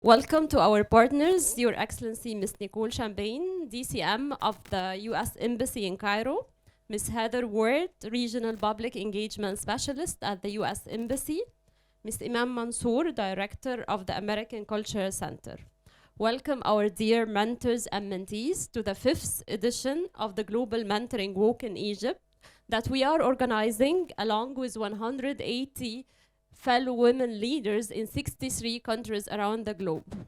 Welcome to our partners, Your Excellency Ms. Nicole Champagne, DCM of the U.S. Embassy in Cairo, Ms. Heather Ward, Regional Public Engagement Specialist at the U.S. Embassy, Ms. Imam Mansour, Director of the American Cultural Center. Welcome our dear mentors and mentees to the 5th edition of the Global Mentoring Walk in Egypt that we are organizing along with 180 fellow women leaders in 63 countries around the globe.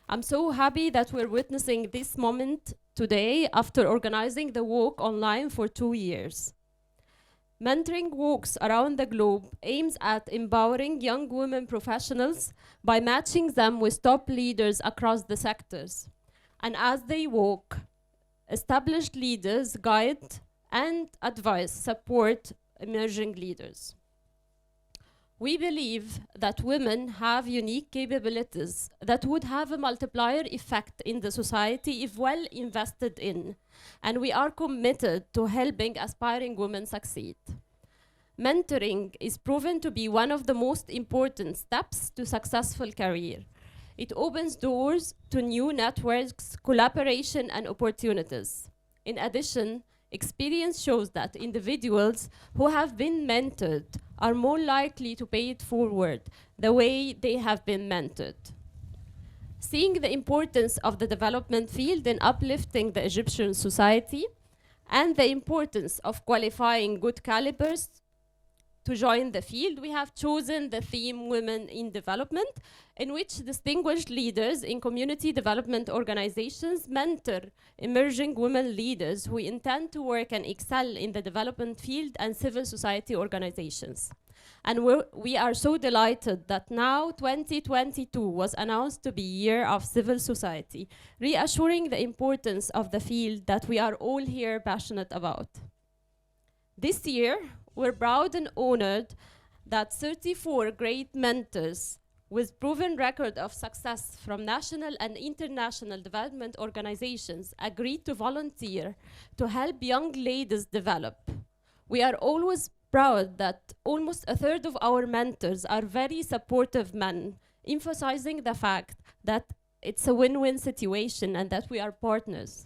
I'm so happy that we're witnessing this moment today after organizing the walk online for 2 years. Mentoring walks around the globe aims at empowering young women professionals by matching them with top leaders across the sectors. And as they walk, established leaders guide and advise, support emerging leaders. We believe that women have unique capabilities that would have a multiplier effect in the society if well invested in, and we are committed to helping aspiring women succeed. Mentoring is proven to be one of the most important steps to successful career. It opens doors to new networks, collaboration, and opportunities. In addition, experience shows that individuals who have been mentored are more likely to pay it forward the way they have been mentored. Seeing the importance of the development field in uplifting the Egyptian society and the importance of qualifying good calibers to join the field, we have chosen the theme Women in Development, in which distinguished leaders in community development organizations mentor emerging women leaders who intend to work and excel in the development field and civil society organizations. And we are so delighted that now 2022 was announced to be Year of Civil Society, reassuring the importance of the field that we are all here passionate about. This year, we're proud and honored that 34 great mentors with proven record of success from national and international development organizations agreed to volunteer to help young ladies develop. We are always proud that almost a third of our mentors are very supportive men, emphasizing the fact that it's a win-win situation and that we are partners.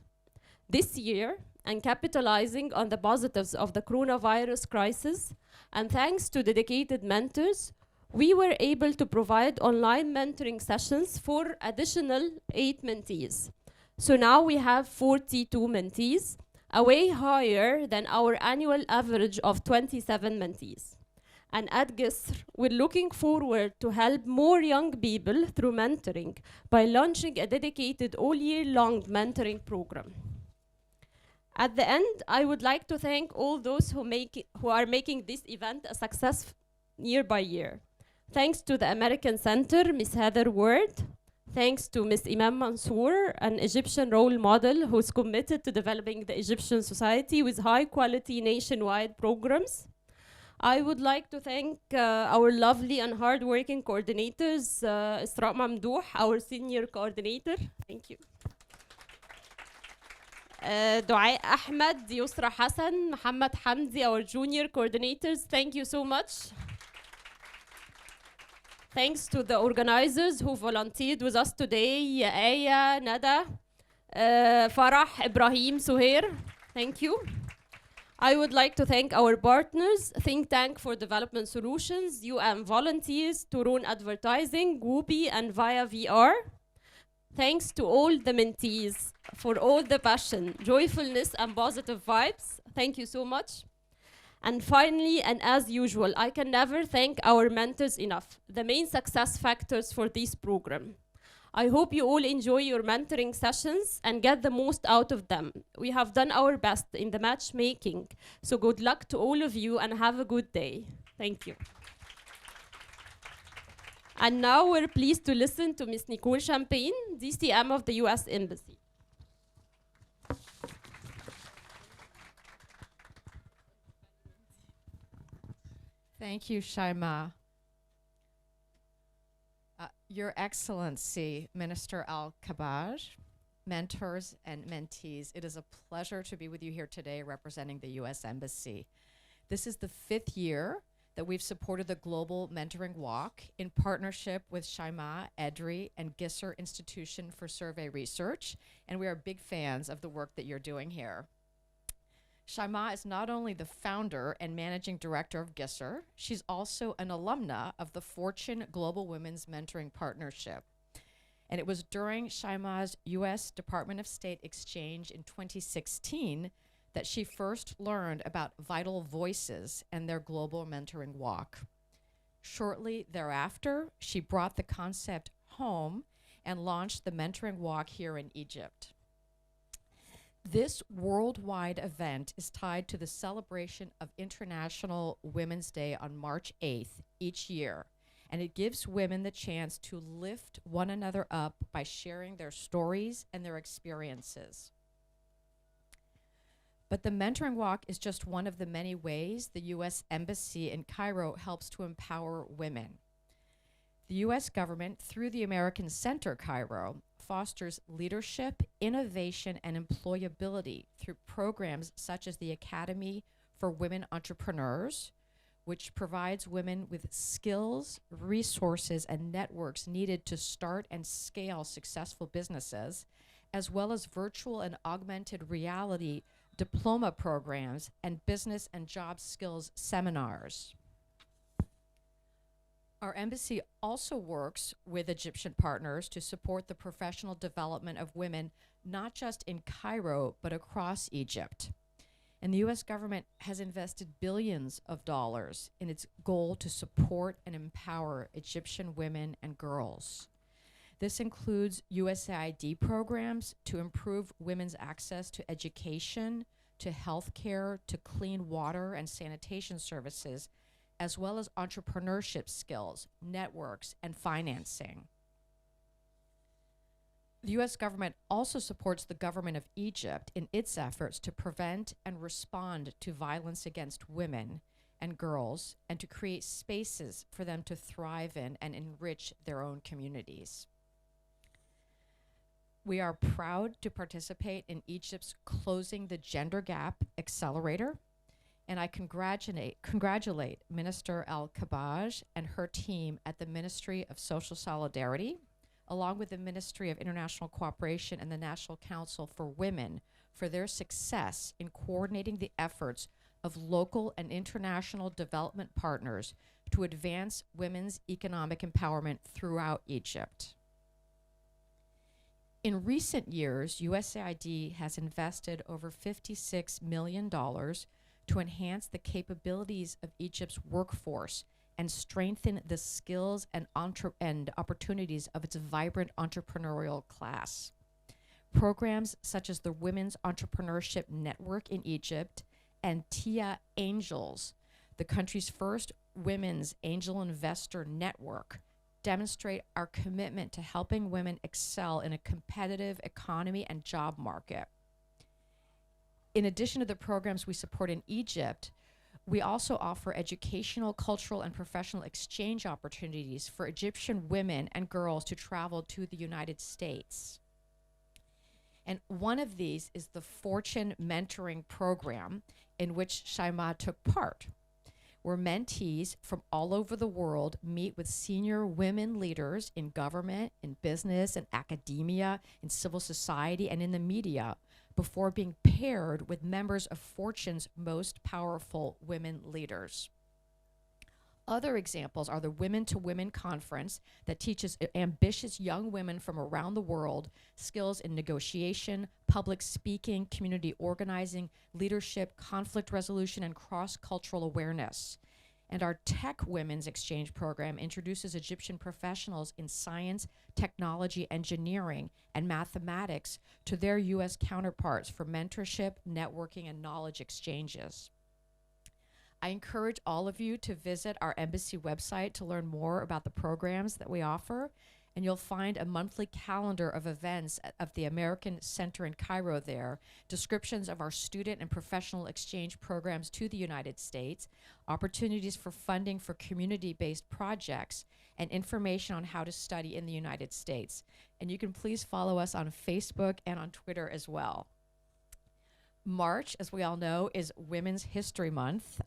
This year, and capitalizing on the positives of the coronavirus crisis, and thanks to dedicated mentors, we were able to provide online mentoring sessions for additional 8 mentees. So now we have 42 mentees, a way higher than our annual average of 27 mentees. And at GISR, we're looking forward to help more young people through mentoring by launching a dedicated all-year-long mentoring program. At the end, I would like to thank all those who are making this event a success year by year. Thanks to the American Center, Ms. Heather Ward. Thanks to Ms. Imam Mansour, an Egyptian role model who's committed to developing the Egyptian society with high-quality nationwide programs. I would like to thank our lovely and hard-working coordinators, Isra Mamdouh, our senior coordinator. Thank you. Dua Ahmed, Yusra Hassan, Muhammad Hamdi, our junior coordinators, thank you so much. Thanks to the organizers who volunteered with us today, Aya, Nada, Farah, Ibrahim, Suhair, thank you. I would like to thank our partners, Think Tank for Development Solutions, UN Volunteers, Turun Advertising, Whoopi, and Via VR. Thanks to all the mentees for all the passion, joyfulness, and positive vibes. Thank you so much. And finally, and as usual, I can never thank our mentors enough, the main success factors for this program. I hope you all enjoy your mentoring sessions and get the most out of them. We have done our best in the matchmaking, so good luck to all of you and have a good day. Thank you. And now we're pleased to listen to Ms. Nicole Champagne, DCM of the U.S. Embassy. Thank you, Shaima. Your Excellency, Minister Al-Kabaj, mentors and mentees, it is a pleasure to be with you here today representing the U.S. Embassy. This is the 5th year that we've supported the Global Mentoring Walk in partnership with Shaima Edry and Gisser Institution for Survey Research, and we are big fans of the work that you're doing here. Shaima is not only the founder and managing director of Gisser, she's also an alumna of the Fortune Global Women's Mentoring Partnership. And it was during Shaima's U.S. Department of State exchange in 2016 that she first learned about Vital Voices and their Global Mentoring Walk. Shortly thereafter, she brought the concept home and launched the Mentoring Walk here in Egypt. This worldwide event is tied to the celebration of International Women's Day on March 8th each year, and it gives women the chance to lift one another up by sharing their stories and their experiences. But the Mentoring Walk is just one of the many ways the U.S. Embassy in Cairo helps to empower women. The U.S. government, through the American Center Cairo, fosters leadership, innovation, and employability through programs such as the Academy for Women Entrepreneurs, which provides women with skills, resources, and networks needed to start and scale successful businesses, as well as virtual and augmented reality diploma programs and business and job skills seminars. Our embassy also works with Egyptian partners to support the professional development of women, not just in Cairo, but across Egypt. And the U.S. government has invested billions of dollars in its goal to support and empower Egyptian women and girls. This includes USAID programs to improve women's access to education, to health care, to clean water and sanitation services, as well as entrepreneurship skills, networks, and financing. The U.S. government also supports the government of Egypt in its efforts to prevent and respond to violence against women and girls, and to create spaces for them to thrive in and enrich their own communities. We are proud to participate in Egypt's Closing the Gender Gap Accelerator, and I congratulate Minister Al-Kabaj and her team at the Ministry of Social Solidarity, along with the Ministry of International Cooperation and the National Council for Women, for their success in coordinating the efforts of local and international development partners to advance women's economic empowerment throughout Egypt. In recent years, USAID has invested over $56 million to enhance the capabilities of Egypt's workforce and strengthen the skills and opportunities of its vibrant entrepreneurial class. Programs such as the Women's Entrepreneurship Network in Egypt and TIA Angels, the country's first women's angel investor network, demonstrate our commitment to helping women excel in a competitive economy and job market. In addition to the programs we support in Egypt, we also offer educational, cultural, and professional exchange opportunities for Egyptian women and girls to travel to the United States. And one of these is the Fortune Mentoring Program, in which Shaima took part, where mentees from all over the world meet with senior women leaders in government, in business, in academia, in civil society, and in the media before being paired with members of Fortune's most powerful women leaders. Other examples are the Women to Women Conference that teaches ambitious young women from around the world skills in negotiation, public speaking, community organizing, leadership, conflict resolution, and cross-cultural awareness. And our Tech Women's Exchange Program introduces Egyptian professionals in science, technology, engineering, and mathematics to their U.S. counterparts for mentorship, networking, and knowledge exchanges. I encourage all of you to visit our embassy website to learn more about the programs that we offer, and you'll find a monthly calendar of events of the American Center in Cairo there, descriptions of our student and professional exchange programs to the United States, opportunities for funding for community-based projects, and information on how to study in the United States. And you can please follow us on Facebook and on Twitter as well. March, as we all know, is Women's History Month,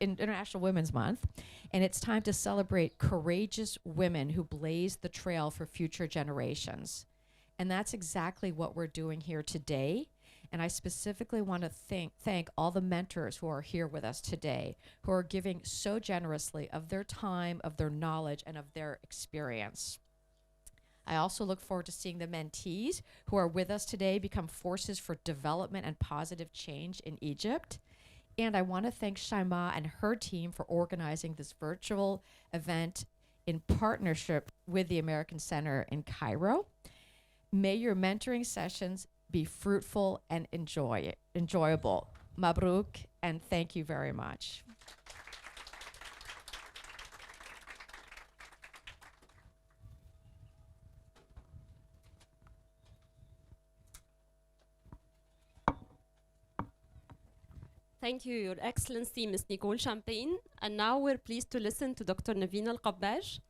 International Women's Month, and it's time to celebrate courageous women who blaze the trail for future generations. And that's exactly what we're doing here today. And I specifically want to thank all the mentors who are here with us today, who are giving so generously of their time, of their knowledge, and of their experience. I also look forward to seeing the mentees who are with us today become forces for development and positive change in Egypt. And I want to thank Shaima and her team for organizing this virtual event in partnership with the American Center in Cairo. May your mentoring sessions be fruitful and enjoyable. Mabruk, and thank you very much. Thank you, Your Excellency, Ms. Nicole Champagne. And now we're pleased to listen to Dr. Naveen Al-Qabbaj.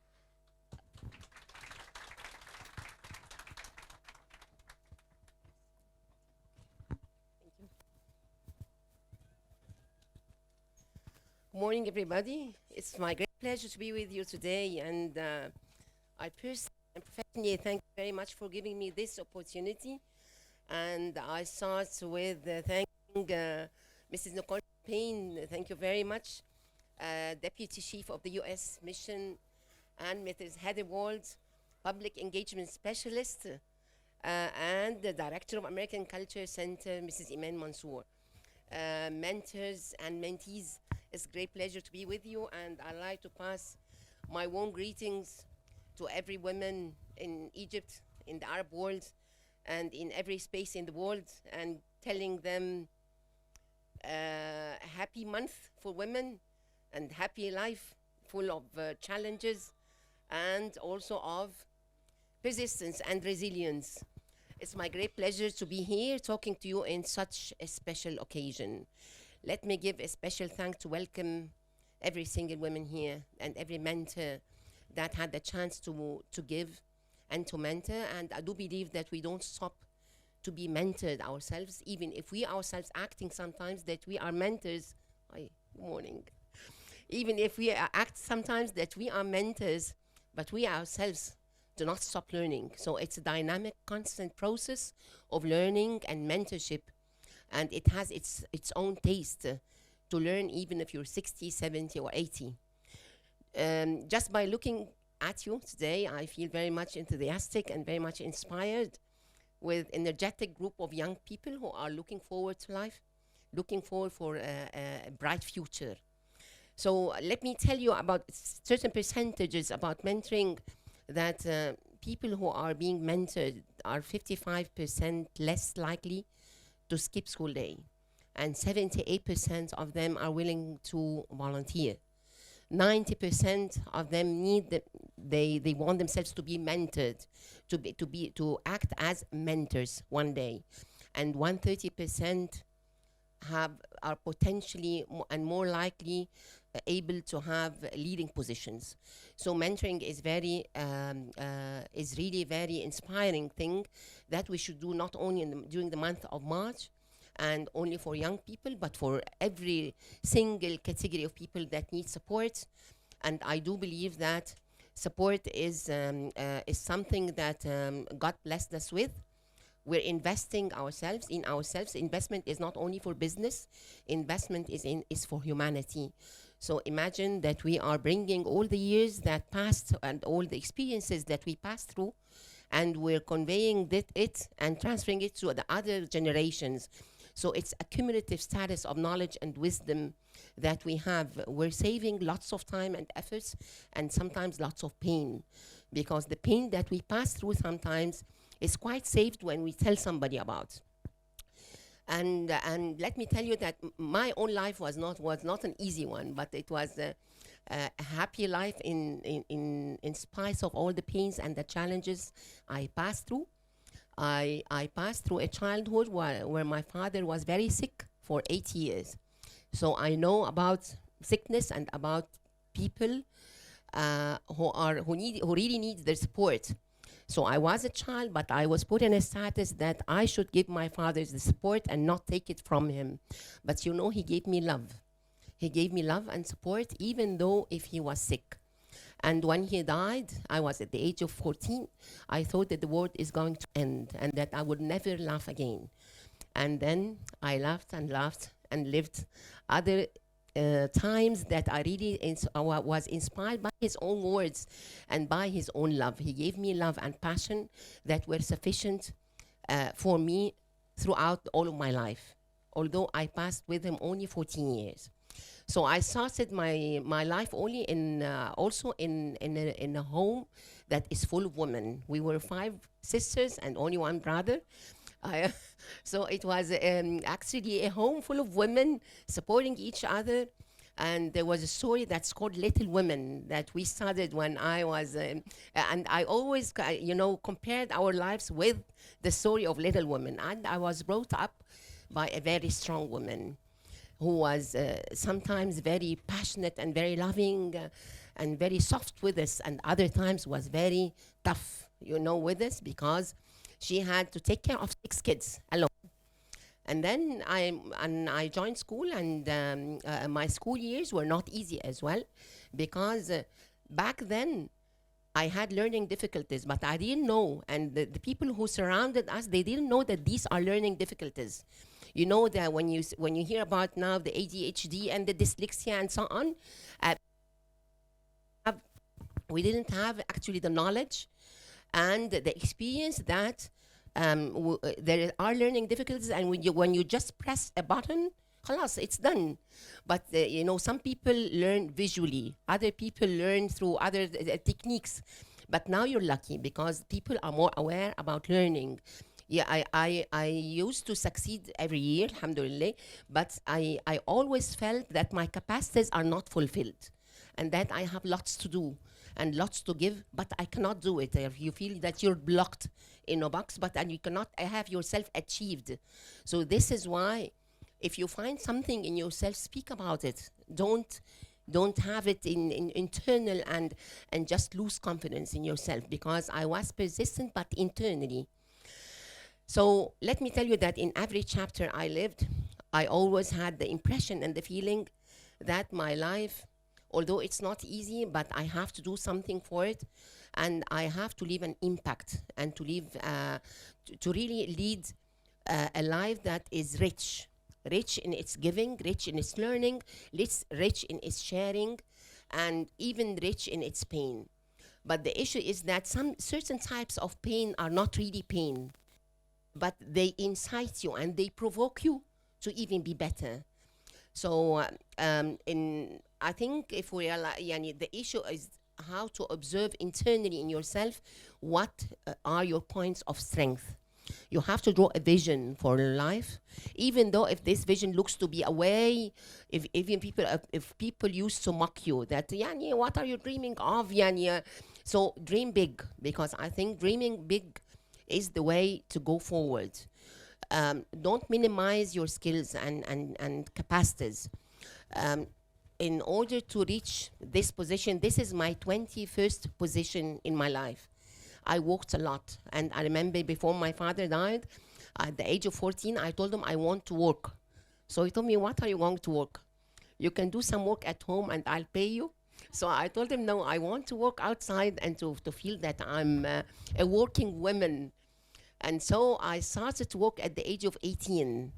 Morning, everybody. It's my great pleasure to be with you today, and I personally and professionally thank you very much for giving me this opportunity. And I start with thanking Mrs. Nicole Payne. Thank you very much, Deputy Chief of the U.S. Mission, and Mrs. Heather Wald, Public Engagement Specialist, and the Director of American Culture Center, Mrs. Iman Mansour. Mentors and mentees, it's a great pleasure to be with you, and I'd like to pass my warm greetings to every woman in Egypt, in the Arab world, and in every space in the world, and telling them happy month for women and happy life full of challenges and also of persistence and resilience. It's my great pleasure to be here talking to you in such a special occasion. Let me give a special thanks to welcome every single woman here and every mentor that had the chance to give and to mentor. And I do believe that we don't stop to be mentored ourselves, even if we ourselves acting sometimes that we are mentors. Hi, good morning. Even if we act sometimes that we are mentors, but we ourselves do not stop learning. So it's a dynamic, constant process of learning and mentorship, and it has its own taste to learn, even if you're 60, 70, or 80. Just by looking at you today, I feel very much enthusiastic and very much inspired with an energetic group of young people who are looking forward to life, looking forward for a bright future. So let me tell you about certain percentages about mentoring, that people who are being mentored are 55% less likely to skip school day, and 78% of them are willing to volunteer. 90% of them they want themselves to be mentored, to act as mentors one day, and 130% are potentially and more likely able to have leading positions. So mentoring is really very inspiring thing that we should do, not only during the month of March and only for young people, but for every single category of people that need support. And I do believe that support is something that God blessed us with. We're investing ourselves in ourselves. Investment is not only for business. Investment is for humanity. So imagine that we are bringing all the years that passed and all the experiences that we passed through, and we're conveying it and transferring it to the other generations. So it's a cumulative status of knowledge and wisdom that we have. We're saving lots of time and efforts, and sometimes lots of pain, because the pain that we pass through sometimes is quite saved when we tell somebody about. And let me tell you that my own life was not an easy one, but it was a happy life in spite of all the pains and the challenges I passed through. I passed through a childhood where my father was very sick for 8 years. So I know about sickness and about people who really need their support. So I was a child, but I was put in a status that I should give my father the support and not take it from him. But you know, he gave me love. He gave me love and support, even though if he was sick. And when he died, I was at the age of 14. I thought that the world is going to end and that I would never laugh again. And then I laughed and lived other times that I really was inspired by his own words and by his own love. He gave me love and passion that were sufficient for me throughout all of my life, although I passed with him only 14 years. So I started my life only also in a home that is full of women. We were 5 sisters and only 1 brother. So it was actually a home full of women supporting each other. And there was a story that's called Little Women that we started when I was, and I always, compared our lives with the story of Little Women. And I was brought up by a very strong woman who was sometimes very passionate and very loving and very soft with us, and other times was very tough, with us, because she had to take care of 6 kids alone. And then I joined school, and my school years were not easy as well, because back then I had learning difficulties, but I didn't know, and the people who surrounded us, they didn't know that these are learning difficulties. You know that when you hear about now the ADHD and the dyslexia and so on, we didn't have actually the knowledge and the experience that there are learning difficulties, and when you just press a button, خلاص, it's done. But some people learn visually, other people learn through other techniques. But now you're lucky because people are more aware about learning. Yeah, I used to succeed every year, alhamdulillah, but I always felt that my capacities are not fulfilled and that I have lots to do and lots to give, but I cannot do it. If you feel that you're blocked in a box, and you cannot have yourself achieved. So this is why, if you find something in yourself, speak about it. Don't have it in internal and just lose confidence in yourself, because I was persistent, but internally. So let me tell you that in every chapter I lived, I always had the impression and the feeling that my life, although it's not easy, but I have to do something for it, and I have to leave an impact and to leave, to really lead a life that is rich in its giving, rich in its learning, rich in its sharing, and even rich in its pain. But the issue is that some certain types of pain are not really pain, but they incite you and they provoke you to even be better. So I think if we are, the issue is how to observe internally in yourself what are your points of strength. You have to draw a vision for your life, even though if this vision looks to be away, if people used to mock you that, what are you dreaming of, So dream big, because I think dreaming big is the way to go forward. Don't minimize your skills and capacities. In order to reach this position, this is my 21st position in my life. I worked a lot, and I remember before my father died, at the age of 14, I told him I want to work. So he told me, what are you going to work? You can do some work at home and I'll pay you. So I told him, no, I want to work outside and to feel that I'm a working woman. And so I started to work at the age of 18,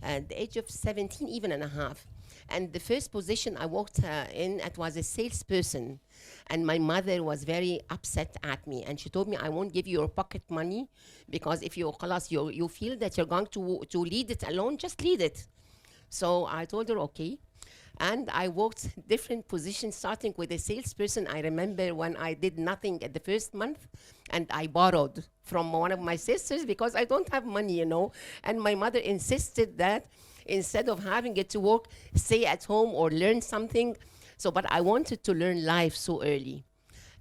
at the age of 17, even and a half. And the first position I worked in, it was a salesperson. And my mother was very upset at me. And she told me, I won't give you your pocket money, because if you feel that you're going to lead it alone, just lead it. So I told her, okay. And I worked different positions, starting with a salesperson. I remember when I did nothing at the first month, and I borrowed from one of my sisters because I don't have money, And my mother insisted that instead of having it to work, stay at home or learn something. So, but I wanted to learn life so early.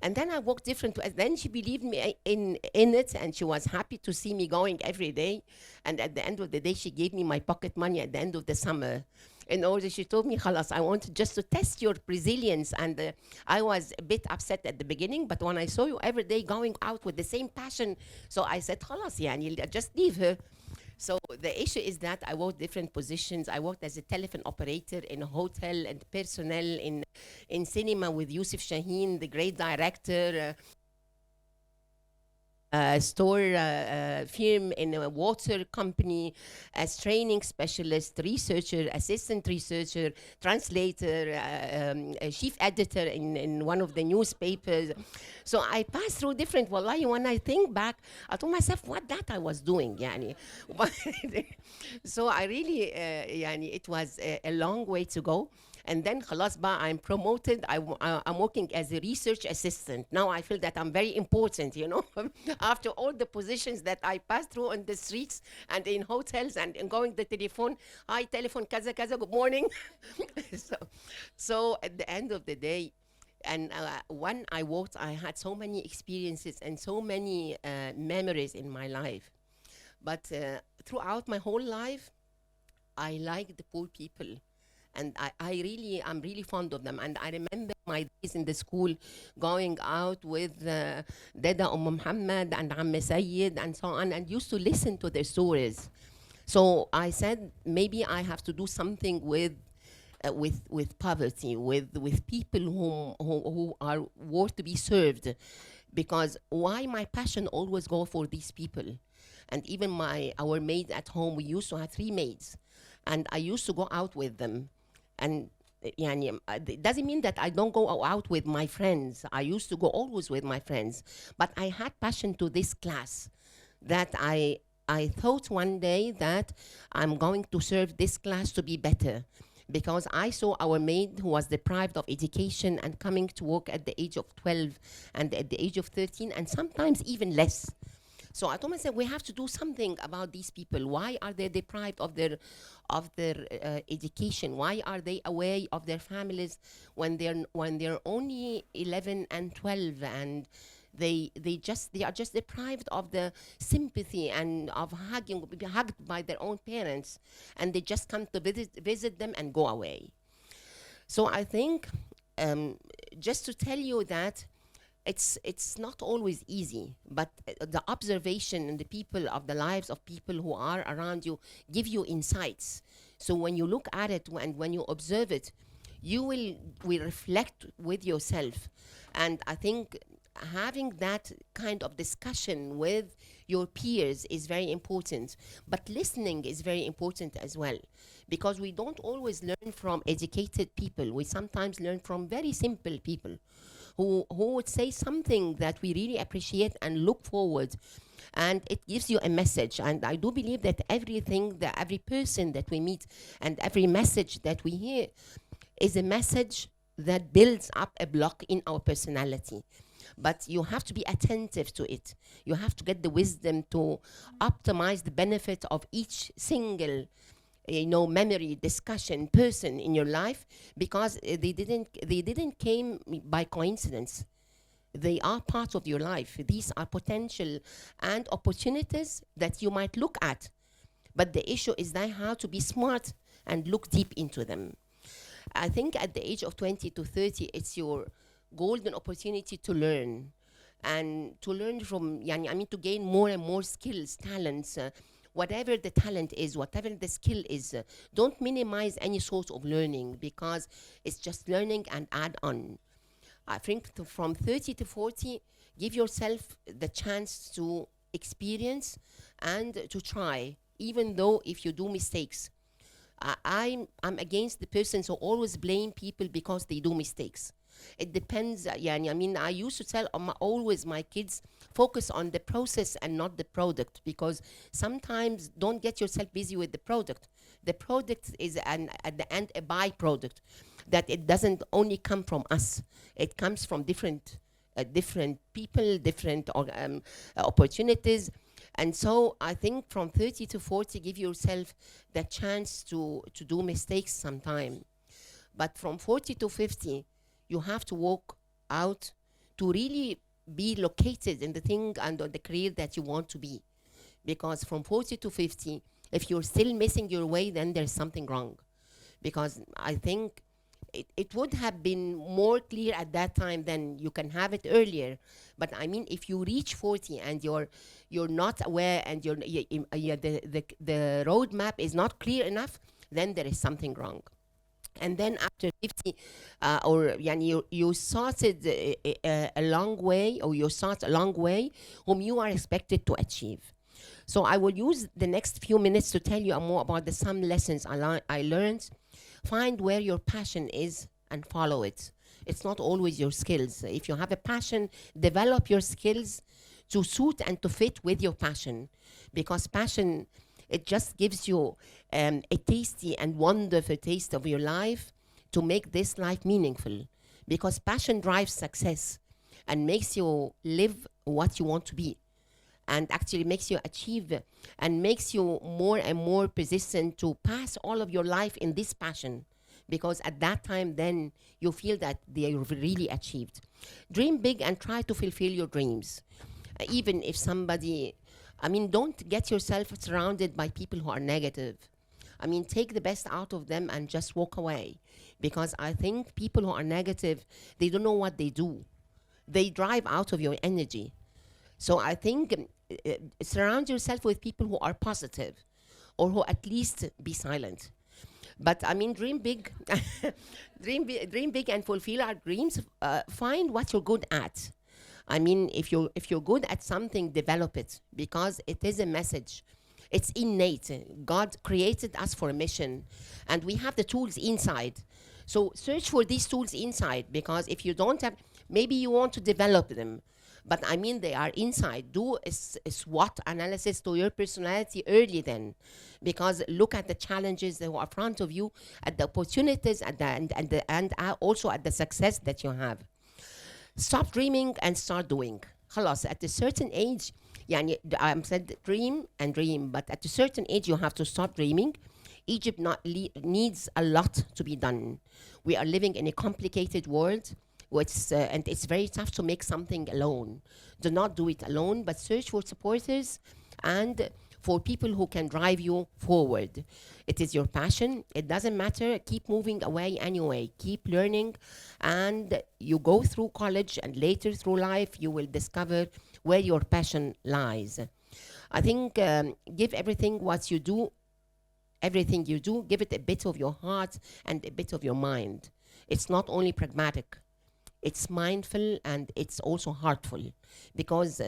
And then I worked different. Then she believed me in it, and she was happy to see me going every day. And at the end of the day, she gave me my pocket money at the end of the summer. in order, she told me, "Khalas, I want just to test your resilience." And I was a bit upset at the beginning, but when I saw you every day going out with the same passion, so I said, "Khalas, yani, just leave her." So the issue is that I worked different positions. I worked as a telephone operator in a hotel and personnel in cinema with Yusuf Shaheen, the great director. Store firm in a water company as training specialist, researcher, assistant researcher, translator, chief editor in one of the newspapers. So I passed through different, wallahi, when I think back, I told myself what that I was doing, yani. So I really, yani, it was a long way to go. And then خلاص بقى I'm promoted. I'm working as a research assistant. Now I feel that I'm very important, you know, after all the positions that I passed through on the streets and in hotels and in going the telephone, hi, telephone, kaza, kaza, good morning. so, so at the end of the day, and when I worked, I had so many experiences and so many memories in my life. But throughout my whole life, I like the poor people. And I'm really fond of them. And I remember my days in the school going out with Dada Muhammad and Amm Sayyid and so on, and used to listen to their stories. So I said, maybe I have to do something with poverty, with people who are worth to be served. Because why my passion always go for these people? And even our maid at home, we used to have 3 maids. And I used to go out with them. And يعني, it doesn't mean that I don't go out with my friends. I used to go always with my friends. But I had passion to this class that I thought one day that I'm going to serve this class to be better. Because I saw our maid who was deprived of education and coming to work at the age of 12 and at the age of 13 and sometimes even less. So I told myself, we have to do something about these people. Why are they deprived of their education? Why are they away of their families when they're only 11 and 12 and they are just deprived of the sympathy and of be hugged by their own parents, and they just come to visit them and go away. So I think just to tell you that it's not always easy, but the observation and the people of the lives of people who are around you give you insights. So when you look at it and when you observe it, you will reflect with yourself. And I think having that kind of discussion with your peers is very important. But listening is very important as well, because we don't always learn from educated people. We sometimes learn from very simple people who would say something that we really appreciate and look forward, and it gives you a message. And I do believe that every person that we meet and every message that we hear is a message that builds up a block in our personality. But you have to be attentive to it. You have to get the wisdom to optimize the benefit of each single memory, discussion, person in your life, because they didn't came by coincidence. They are part of your life. These are potential and opportunities that you might look at, but the issue is that how to be smart and look deep into them. I think at the age of 20 to 30, it's your golden opportunity to learn, and to learn from, to gain more and more skills, talents, whatever the talent is, whatever the skill is. Don't minimize any sort of learning, because it's just learning and add on. I think from 30 to 40, give yourself the chance to experience and to try, even though if you do mistakes. I'm against the persons who always blame people because they do mistakes. It depends. I used to tell always my kids, focus on the process and not the product, because sometimes don't get yourself busy with the product. The product is at the end a byproduct, that it doesn't only come from us. It comes from different people, different opportunities. And so I think from 30 to 40, give yourself the chance to do mistakes sometime. But from 40 to 50, you have to walk out to really be located in the thing and the career that you want to be. Because from 40 to 50, if you're still missing your way, then there's something wrong. because I think it would have been more clear at that time than you can have it earlier. But I mean, if you reach 40 and you're not aware and the roadmap is not clear enough, then there is something wrong. And then after 50, or yani you started a long way, or you start a long way whom you are expected to achieve. So I will use the next few minutes to tell you more about some lessons I learned. Find where your passion is and follow it. It's not always your skills. If you have a passion, develop your skills to suit and to fit with your passion, because passion, it just gives you a tasty and wonderful taste of your life to make this life meaningful, because passion drives success and makes you live what you want to be, and actually makes you achieve and makes you more and more persistent to pass all of your life in this passion, because at that time then you feel that you've really achieved. Dream big and try to fulfill your dreams. Even if somebody, I mean, don't get yourself surrounded by people who are negative. I mean, take the best out of them and just walk away, because I think people who are negative, they don't know what they do. They drive out of your energy. So I think surround yourself with people who are positive, or who at least be silent. But I mean, dream big, dream big and fulfill our dreams. Find what you're good at. I mean, if you're good at something, develop it, because it is a message. It's innate. God created us for a mission, and we have the tools inside. So search for these tools inside, because if you don't have, maybe you want to develop them, but I mean, they are inside. Do a SWOT analysis to your personality early then, because look at the challenges that are in front of you, at the opportunities, and also at the success that you have. Stop dreaming and start doing. خلاص, at a certain age, يعني I said dream and dream, but at a certain age you have to stop dreaming. Egypt needs a lot to be done. We are living in a complicated world, and it's very tough to make something alone. Do not do it alone, but search for supporters and for people who can drive you forward. It is your passion. It doesn't matter. Keep moving away anyway. Keep learning, and you go through college, and later through life, you will discover where your passion lies. I think give everything you do, give it a bit of your heart and a bit of your mind. It's not only pragmatic. It's mindful, and it's also heartful, because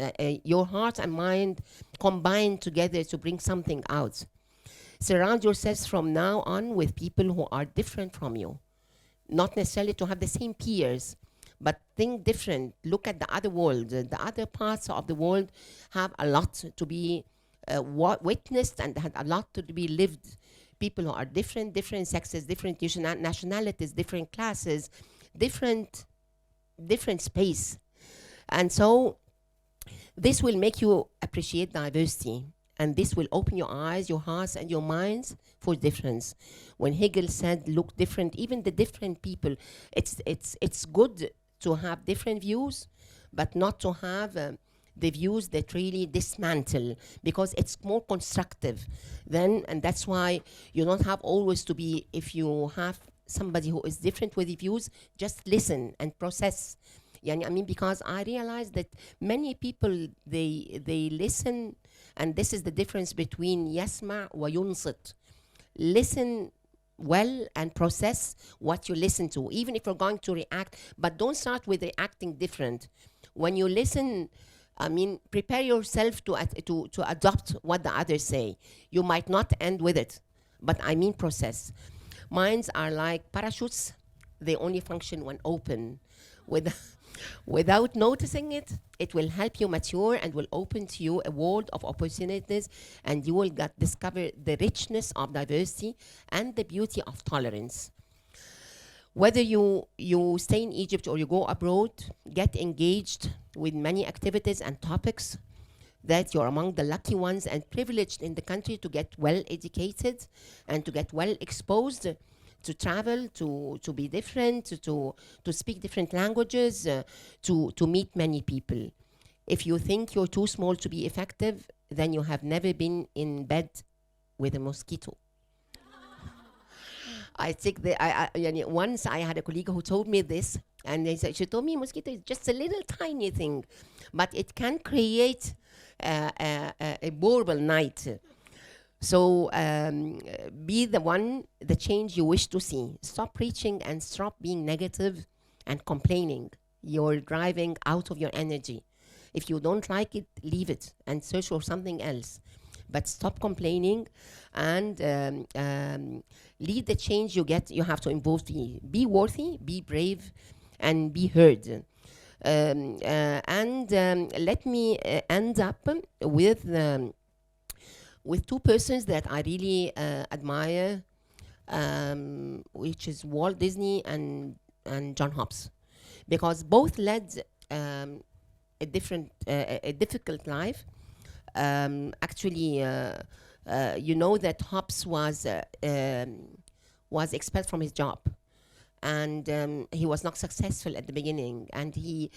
your heart and mind combine together to bring something out. Surround yourselves from now on with people who are different from you. Not necessarily to have the same peers, but think different. Look at the other world. The other parts of the world have a lot to be witnessed, and had a lot to be lived. People who are different sexes, different nationalities, different classes, different space. And so this will make you appreciate diversity, and this will open your eyes, your hearts, and your minds for difference. When Hegel said, look different, even the different people, it's good to have different views, but not to have the views that really dismantle, because it's more constructive then. And that's why you don't have always to be, if you have somebody who is different with the views, just listen and process. Yani, I mean, because I realize that many people, they listen, and this is the difference between يسمع وينصت. Listen well and process what you listen to, even if you're going to react, but don't start with reacting different. When you listen, I mean, prepare yourself to adopt what the others say. You might not end with it, but I mean process. Minds are like parachutes. They only function when open. Without noticing it, it will help you mature and will open to you a world of opportunities, and you will discover the richness of diversity and the beauty of tolerance. Whether you stay in Egypt or you go abroad, get engaged with many activities and topics, that you're among the lucky ones and privileged in the country to get well educated and to get well exposed, to travel, to be different, to speak different languages, to meet many people. If you think you're too small to be effective, then you have never been in bed with a mosquito. I think that يعني once I had a colleague who told me this, and they said, she told me mosquito is just a little tiny thing, but it can create a horrible night. So be the one, the change you wish to see. Stop preaching and stop being negative and complaining. You're driving out of your energy. If you don't like it, leave it and search for something else. But stop complaining and lead the change you get. You have to involve. Be worthy, be brave, and be heard. Let me end up with two persons that I really admire, which is Walt Disney and John Hobbs, because both led a difficult life. Actually, you know that Hobbs was expelled from his job, and he was not successful at the beginning, and he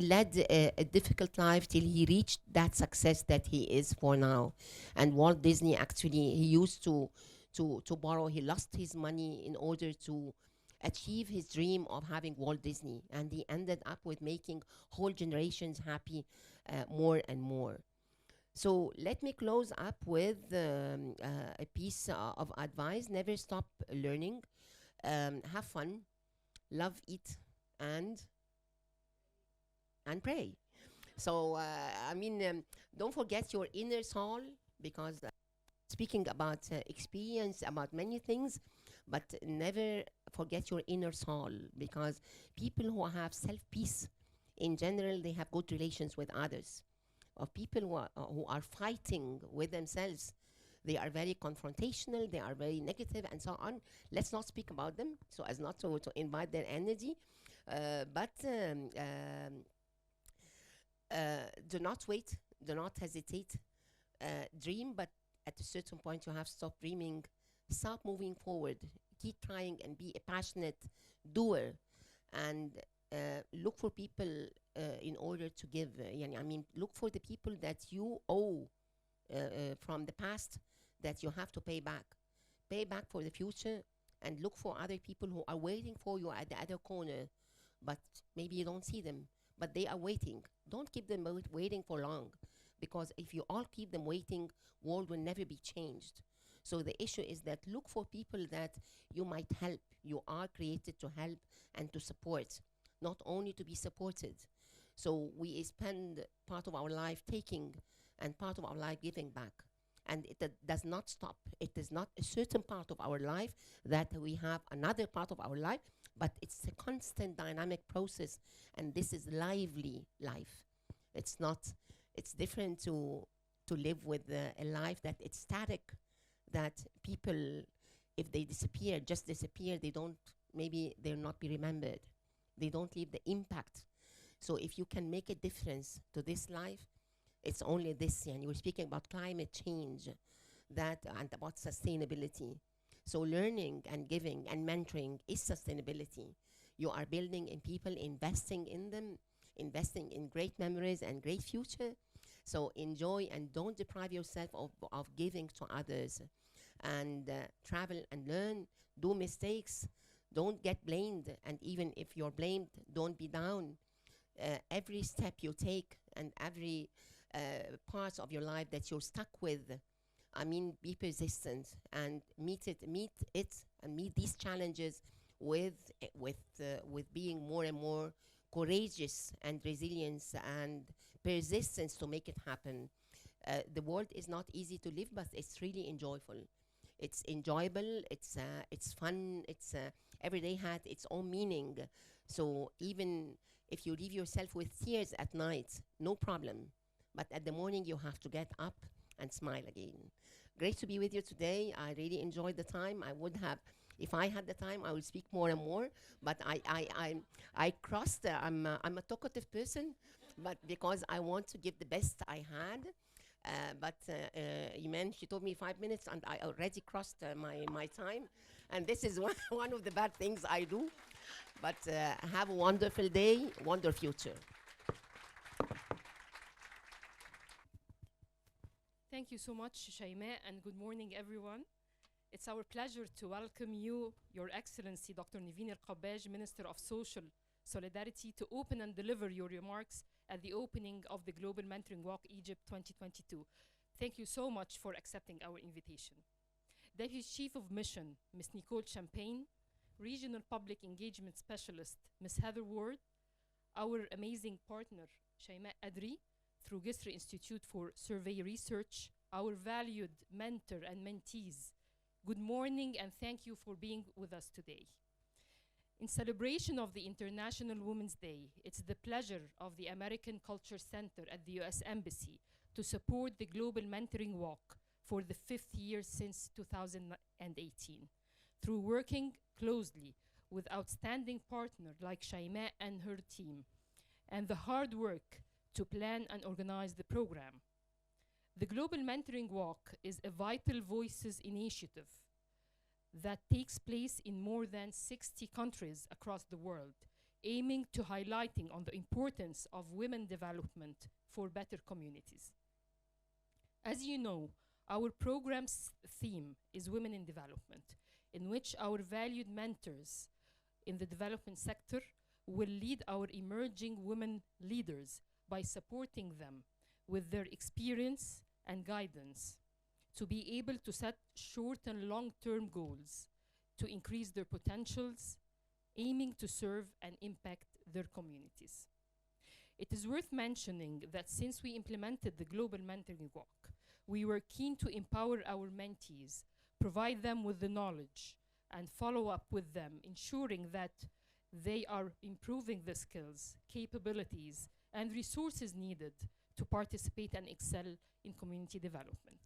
led a difficult life till he reached that success that he is for now. And Walt Disney, actually, he used to borrow. He lost his money in order to achieve his dream of having Walt Disney, and he ended up with making whole generations happy more and more. So let me close up with a piece of advice: never stop learning. Have fun, love, eat, and pray. So don't forget your inner soul, because speaking about experience about many things, but never forget your inner soul, because people who have self peace, in general, they have good relations with others. Of people who are fighting with themselves, they are very confrontational, they are very negative, and so on. Let's not speak about them so as not to invite their energy. But do not wait, do not hesitate. Dream, but at a certain point, you have to stop dreaming, stop moving forward, keep trying, and be a passionate doer. And look for people in order to give. Look for the people that you owe from the past, that you have to pay back. Pay back for the future, and look for other people who are waiting for you at the other corner, but maybe you don't see them, but they are waiting. Don't keep them waiting for long, because if you all keep them waiting, world will never be changed. So the issue is that look for people that you might help. You are created to help and to support, not only to be supported. So we spend part of our life taking and part of our life giving back. And it does not stop. It is not a certain part of our life that we have another part of our life, but it's a constant dynamic process. And this is lively life. It's not, it's different to live with a life that it's static, that people, if they disappear, just disappear, they don't, maybe they'll not be remembered. They don't leave the impact. So if you can make a difference to this life, it's only this. And you were speaking about climate change, that and about sustainability. So learning and giving and mentoring is sustainability. You are building in people, investing in them, investing in great memories and great future. So enjoy and don't deprive yourself of giving to others. And travel and learn, do mistakes, don't get blamed. And even if you're blamed, don't be down. Every step you take and every parts of your life that you're stuck with, be persistent and meet it, and meet these challenges with being more and more courageous and resilience and persistence to make it happen. The world is not easy to live, but it's really enjoyable. It's enjoyable. It's fun. Every day had its own meaning. So even if you leave yourself with tears at night, no problem. But at the morning, you have to get up and smile again. Great to be with you today. I really enjoyed the time. I would have, if I had the time, I would speak more and more. But I crossed. I'm a talkative person, but because I want to give the best I had. But Iman, she told me 5 minutes, and I already crossed my time. And this is one of the bad things I do. But have a wonderful day, wonderful future. Thank you so much, Shaima, and good morning, everyone. It's our pleasure to welcome you, Your Excellency, Dr. Niveen El-Qabbaj, Minister of Social Solidarity, to open and deliver your remarks at the opening of the Global Mentoring Walk Egypt 2022. Thank you so much for accepting our invitation. Deputy Chief of Mission, Ms. Nicole Champagne, Regional Public Engagement Specialist, Ms. Heather Ward, our amazing partner, Shaimaa Adri, through GISR Institute for Survey Research, our valued mentor and mentees, good morning and thank you for being with us today. In celebration of the International Women's Day, it's the pleasure of the American Culture Center at the US Embassy to support the Global Mentoring Walk for the 5th year since 2018, through working closely with outstanding partners like Shaimaa and her team, and the hard work to plan and organize the program. The Global Mentoring Walk is a Vital Voices initiative that takes place in more than 60 countries across the world, aiming to highlighting on the importance of women development for better communities. As you know, our program's theme is Women in Development, in which our valued mentors in the development sector will lead our emerging women leaders by supporting them with their experience and guidance to be able to set short and long-term goals to increase their potentials, aiming to serve and impact their communities. It is worth mentioning that since we implemented the Global Mentoring Walk, we were keen to empower our mentees, provide them with the knowledge, and follow up with them, ensuring that they are improving the skills, capabilities, and resources needed to participate and excel in community development.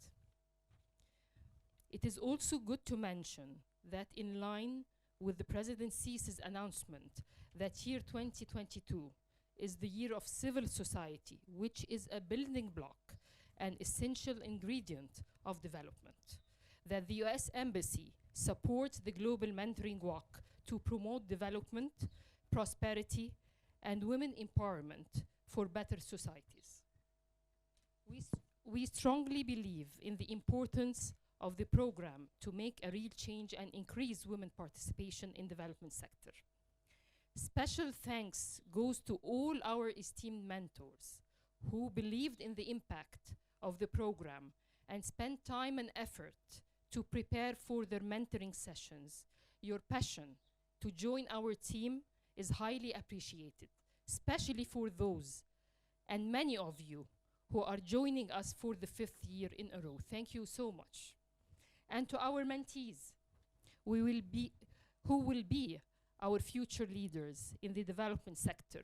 It is also good to mention that in line with the President Sisi's announcement that year 2022 is the year of civil society, which is a building block and essential ingredient of development, that the US Embassy supports the Global Mentoring Walk to promote development, prosperity, and women empowerment for better societies. We strongly believe in the importance of the program to make a real change and increase women participation in development sector. Special thanks goes to all our esteemed mentors who believed in the impact of the program and spent time and effort to prepare for their mentoring sessions. Your passion to join our team is highly appreciated, especially for those and many of you who are joining us for the 5th year in a row. Thank you so much. And to our mentees, who will be our future leaders in the development sector,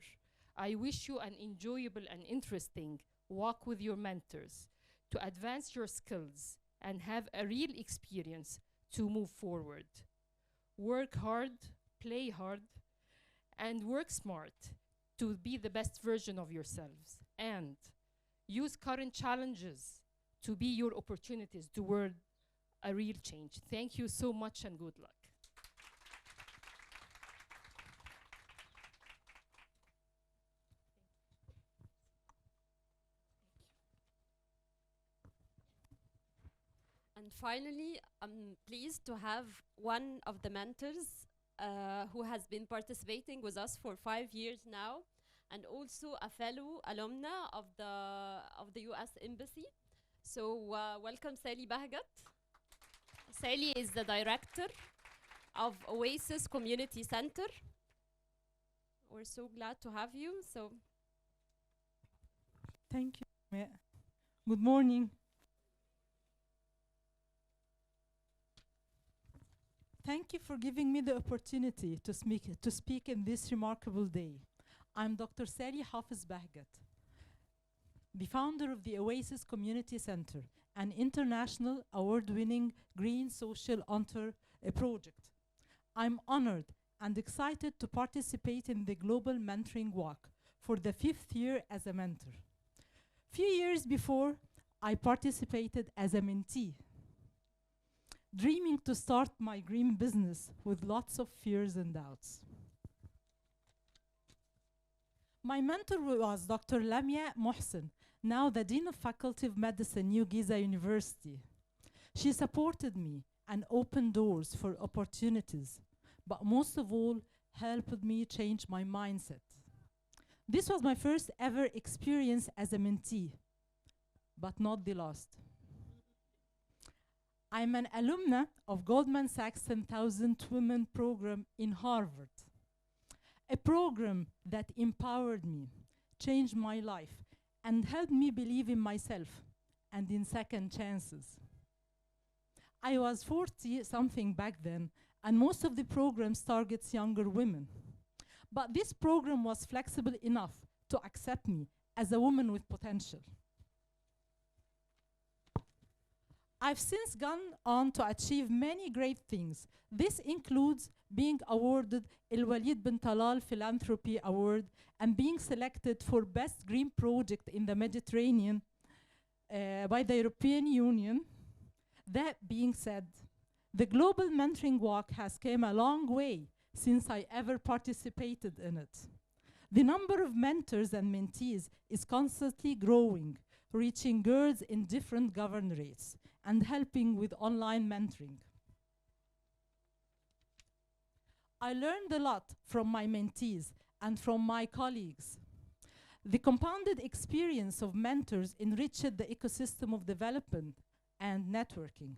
I wish you an enjoyable and interesting walk with your mentors to advance your skills and have a real experience to move forward. Work hard, play hard, and work smart to be the best version of yourselves. And use current challenges to be your opportunities toward a real change. Thank you so much and good luck. And finally, I'm pleased to have one of the mentors who has been participating with us for 5 years now, and also a fellow alumna of the US Embassy. So welcome Sally Bahgat. Sally is the director of Oasis Community Center. We're so glad to have you. So thank you. Good morning. Thank you for giving me the opportunity to speak in this remarkable day. I'm Dr. Sally Hafiz Bahgat, the founder of the Oasis Community Center, an international award-winning green social project. I'm honored and excited to participate in the Global Mentoring Walk for the 5th year as a mentor. Few years before, I participated as a mentee, dreaming to start my green business with lots of fears and doubts. My mentor was Dr. Lamia Mohsen, now the Dean of Faculty of Medicine, New Giza University. She supported me and opened doors for opportunities, but most of all, helped me change my mindset. This was my first ever experience as a mentee, but not the last. I'm an alumna of Goldman Sachs 10,000 Women program in Harvard, a program that empowered me, changed my life, and helped me believe in myself and in second chances. I was 40-something back then, and most of the programs targets younger women. But this program was flexible enough to accept me as a woman with potential. I've since gone on to achieve many great things. This includes being awarded El Walid bin Talal Philanthropy Award and being selected for Best Green Project in the Mediterranean by the European Union. That being said, the Global Mentoring Walk has come a long way since I ever participated in it. The number of mentors and mentees is constantly growing, reaching girls in different governorates and helping with online mentoring. I learned a lot from my mentees and from my colleagues. The compounded experience of mentors enriched the ecosystem of development and networking.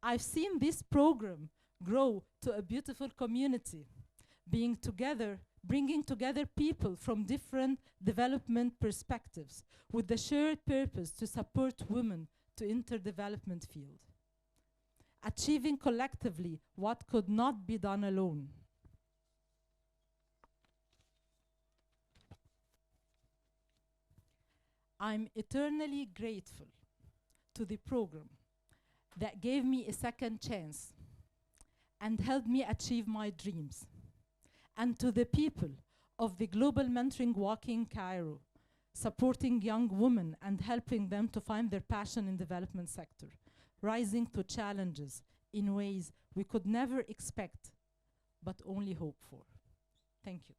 I've seen this program grow to a beautiful community, bringing together people from different development perspectives with the shared purpose to support women to enter development field, achieving collectively what could not be done alone. I'm eternally grateful to the program that gave me a second chance and helped me achieve my dreams, and to the people of the Global Mentoring Walk in Cairo, supporting young women and helping them to find their passion in development sector, rising to challenges in ways we could never expect, but only hope for. Thank you.